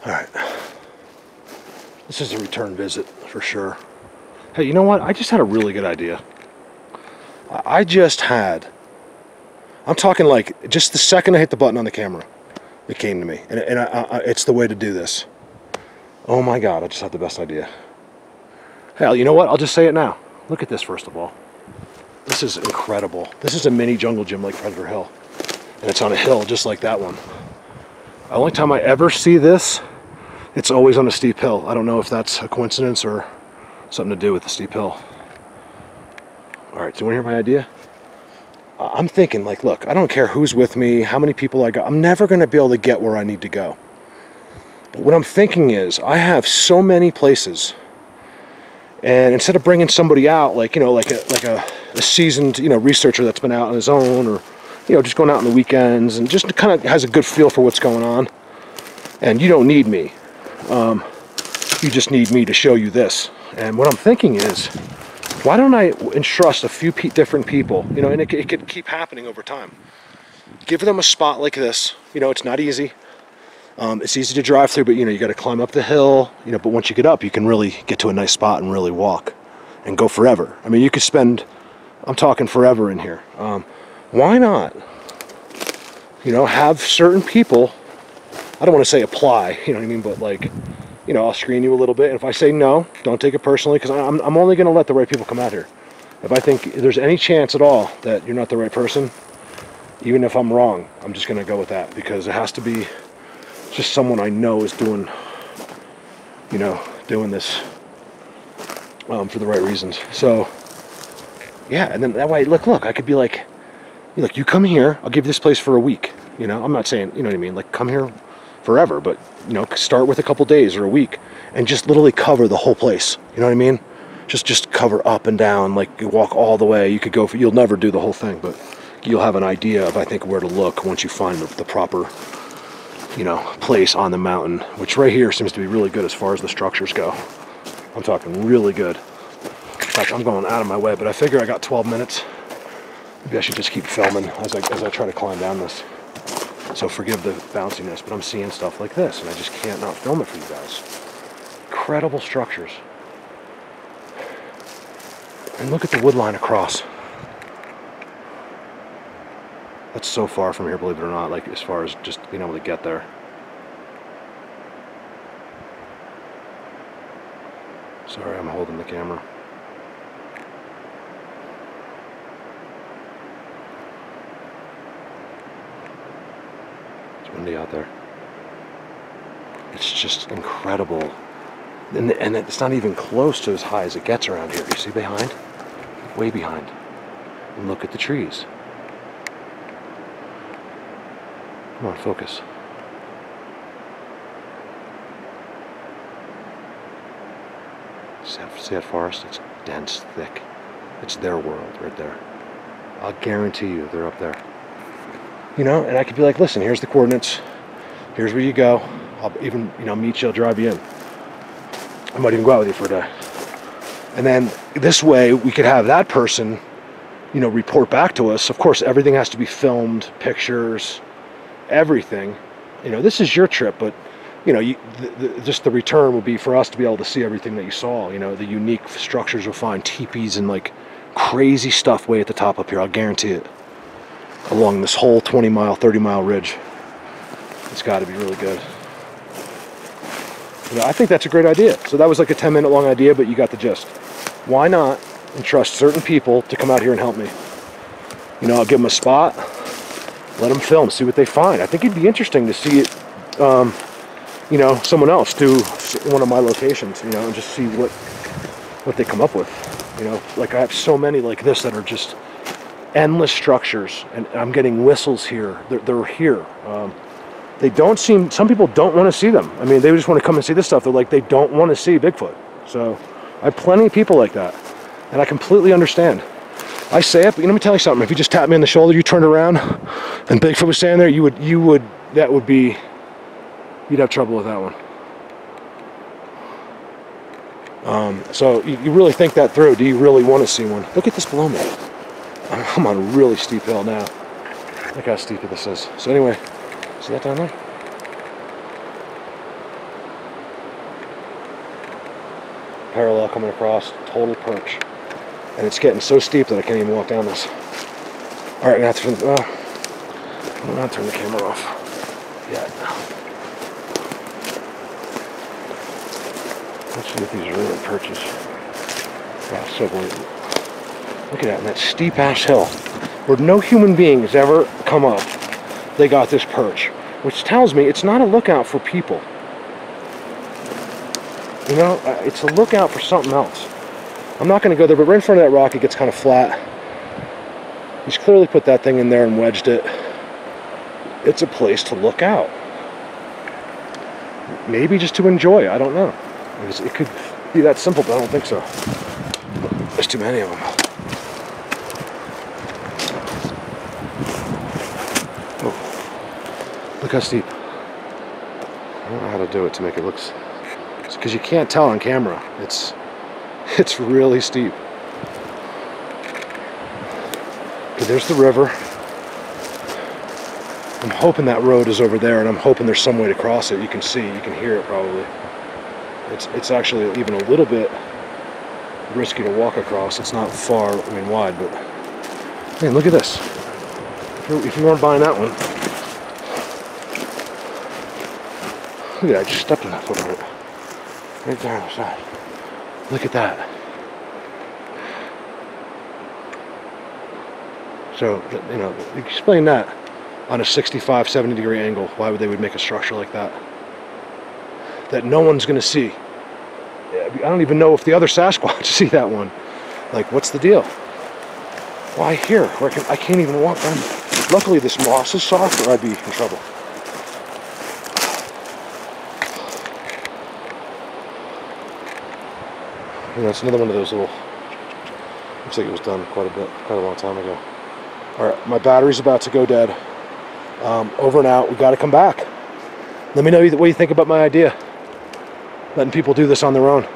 All right. This is a return visit for sure. Hey, you know what? I just had a really good idea. I'm talking like just the second I hit the button on the camera, it came to me. And it's the way to do this. Oh my God, I just had the best idea. Hell, you know what? I'll just say it now. Look at this first of all. This is incredible. This is a mini jungle gym like Predator Hill. And it's on a hill just like that one. The only time I ever see this, it's always on a steep hill. I don't know if that's a coincidence or something to do with the steep hill. All right, do you want to hear my idea? I'm thinking like, look, I don't care who's with me, how many people I got. I'm never going to be able to get where I need to go. But what I'm thinking is I have so many places, and instead of bringing somebody out, like, you know, like a seasoned, you know, researcher that's been out on his own, or, you know, just going out on the weekends and just kind of has a good feel for what's going on. And you don't need me. You just need me to show you this. And what I'm thinking is, why don't I entrust a few different people, you know, and it could keep happening over time. Give them a spot like this. You know, it's not easy. It's easy to drive through, but, you know, you got to climb up the hill, you know, but once you get up, you can really get to a nice spot and really walk and go forever. I mean, you could spend, I'm talking forever in here. Why not, you know, have certain people, I don't want to say apply, you know what I mean, but like, you know, I'll screen you a little bit, and if I say no, don't take it personally, because I'm only going to let the right people come out here. If I think there's any chance at all that you're not the right person, even if I'm wrong, I'm just going to go with that, because it has to be just someone I know is doing, you know, doing this for the right reasons. So, yeah, and then that way, look, I could be like, look, you come here, I'll give you this place for a week. You know, I'm not saying, you know what I mean, like, come here forever, but, you know, start with a couple days or a week and just literally cover the whole place. You know what I mean? Just cover up and down, like, you walk all the way. You could go for, you'll never do the whole thing, but you'll have an idea of, I think, where to look once you find the proper, you know, place on the mountain, which right here seems to be really good as far as the structures go. I'm talking really good. In fact, I'm going out of my way, but I figure I got 12 minutes. Maybe I should just keep filming as I try to climb down this. So forgive the bounciness, but I'm seeing stuff like this, and I just can't not film it for you guys. Incredible structures. And look at the wood line across. That's so far from here, believe it or not, like as far as just being able to get there. Sorry, I'm holding the camera. It's windy out there. It's just incredible. And it's not even close to as high as it gets around here. You see behind? Way behind. And look at the trees. Come on, focus. See that forest? It's dense, thick. It's their world right there. I'll guarantee you they're up there. You know, and I could be like, listen, here's the coordinates. Here's where you go. I'll even, you know, meet you, I'll drive you in. I might even go out with you for a day. And then this way we could have that person, you know, report back to us. Of course, everything has to be filmed, pictures, everything. You know, this is your trip, but, you know, just the return would be for us to be able to see everything that you saw. You know, the unique structures you'll find, teepees and like crazy stuff way at the top up here. I'll guarantee it. Along this whole 20-mile, 30-mile ridge. It's got to be really good. You know, I think that's a great idea. So that was like a 10-minute long idea, but you got the gist. Why not entrust certain people to come out here and help me? You know, I'll give them a spot, let them film, see what they find. I think it'd be interesting to see it, you know, someone else do one of my locations, you know, and just see what they come up with. You know, like I have so many like this that are just endless structures, and I'm getting whistles here. They're here. They don't seem, some people don't want to see them. I mean, they just want to come and see this stuff. They're like, they don't want to see Bigfoot. So I have plenty of people like that, and I completely understand. I say it, but let me tell you something. If you just tapped me on the shoulder, you turned around, and Bigfoot was standing there, you'd have trouble with that one. So you really think that through. Do you really want to see one? Look at this below me. I'm on a really steep hill now. Look how steep this is. So anyway, see that down there? parallel coming across, total perch. And it's getting so steep that I can't even walk down this. All right, I'm gonna turn the camera off. Yeah. Let's see if these are real perches. Wow, so blatant. Look at that, and that steep ass hill where no human being has ever come up. They got this perch, which tells me it's not a lookout for people. You know, it's a lookout for something else. I'm not going to go there, but right in front of that rock, it gets kind of flat. He's clearly put that thing in there and wedged it. It's a place to look out. Maybe just to enjoy, I don't know. It could be that simple, but I don't think so. There's too many of them. Oh, look how steep. I don't know how to do it to make it look... Because you can't tell on camera. It's really steep. Okay, there's the river. I'm hoping that road is over there, and I'm hoping there's some way to cross it. You can see, you can hear it probably. It's actually even a little bit risky to walk across. It's not far, I mean wide, but man, look at this. If you weren't buying that one, look at that, I just stepped in that footprint. Right there on the side. Look at that. So, you know, explain that on a 65, 70 degree angle. Why would they make a structure like that? That no one's going to see. I don't even know if the other Sasquatch see that one. Like, what's the deal? Why here? Where I can't even walk down. Luckily, this moss is soft, or I'd be in trouble. You know, it's another one of those little... Looks like it was done quite a long time ago. All right, my battery's about to go dead. Over and out. We got to come back. Let me know what you think about my idea. Letting people do this on their own.